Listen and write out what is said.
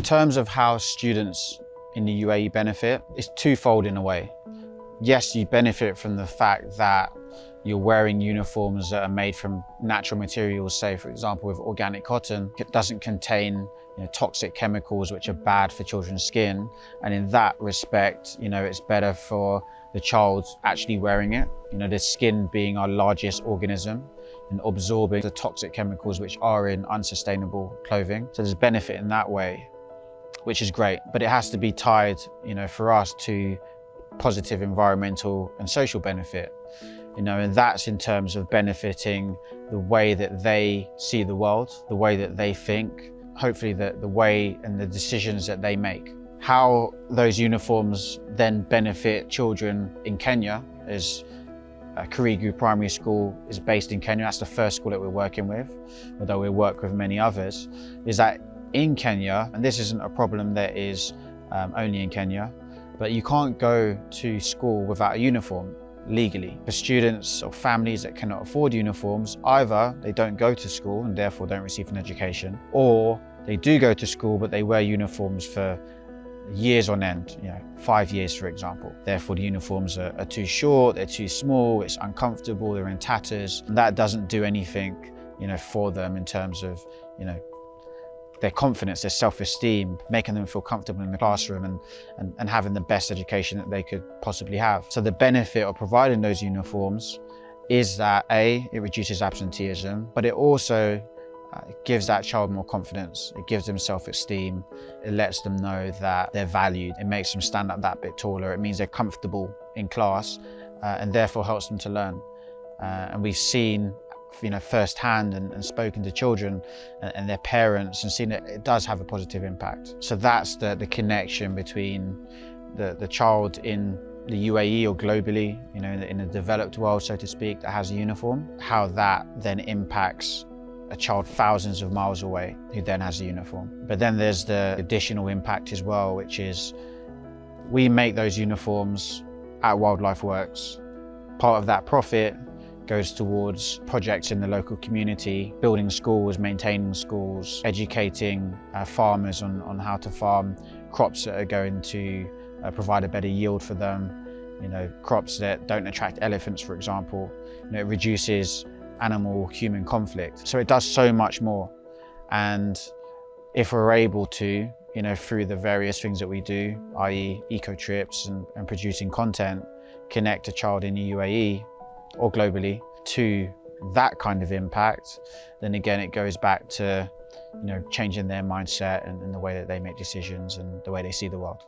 In terms of how students in the UAE benefit, it's twofold in a way. Yes, you benefit from the fact that you're wearing uniforms that are made from natural materials, say for example with organic cotton. It doesn't contain toxic chemicals which are bad for children's skin, and in that respect it's better for the child actually wearing it. The skin being our largest organism and absorbing the toxic chemicals which are in unsustainable clothing. So there's benefit in that way, which is great, but it has to be tied for us to positive environmental and social benefit. And that's in terms of benefiting the way that they see the world, the way that they think, hopefully the way and the decisions that they make. How those uniforms then benefit children in Kenya is Karigu Primary School is based in Kenya. That's the first school that we're working with, although we work with many others, is that in Kenya, and this isn't a problem that is only in Kenya, but you can't go to school without a uniform legally. For students or families that cannot afford uniforms, either they don't go to school and therefore don't receive an education, or they do go to school but they wear uniforms for years on end, 5 years for example. Therefore the uniforms are too short, they're too small, it's uncomfortable, they're in tatters. And that doesn't do anything for them in terms of their confidence, their self-esteem, making them feel comfortable in the classroom and having the best education that they could possibly have. So the benefit of providing those uniforms is that it reduces absenteeism, but it also gives that child more confidence. It gives them self-esteem. It lets them know that they're valued. It makes them stand up that bit taller. It means they're comfortable in class and therefore helps them to learn. And we've seen firsthand and spoken to children and their parents and seen that it does have a positive impact. So that's the connection between the child in the UAE or globally, in the developed world, so to speak, that has a uniform, how that then impacts a child thousands of miles away who then has a uniform. But then there's the additional impact as well, which is we make those uniforms at Wildlife Works. Part of that profit goes towards projects in the local community, building schools, maintaining schools, educating farmers on how to farm crops that are going to provide a better yield for them. Crops that don't attract elephants, for example. It reduces animal-human conflict. So it does so much more. And if we're able to, through the various things that we do, i.e. eco trips and producing content, connect a child in the UAE or globally to that kind of impact, then again it goes back to changing their mindset and the way that they make decisions and the way they see the world.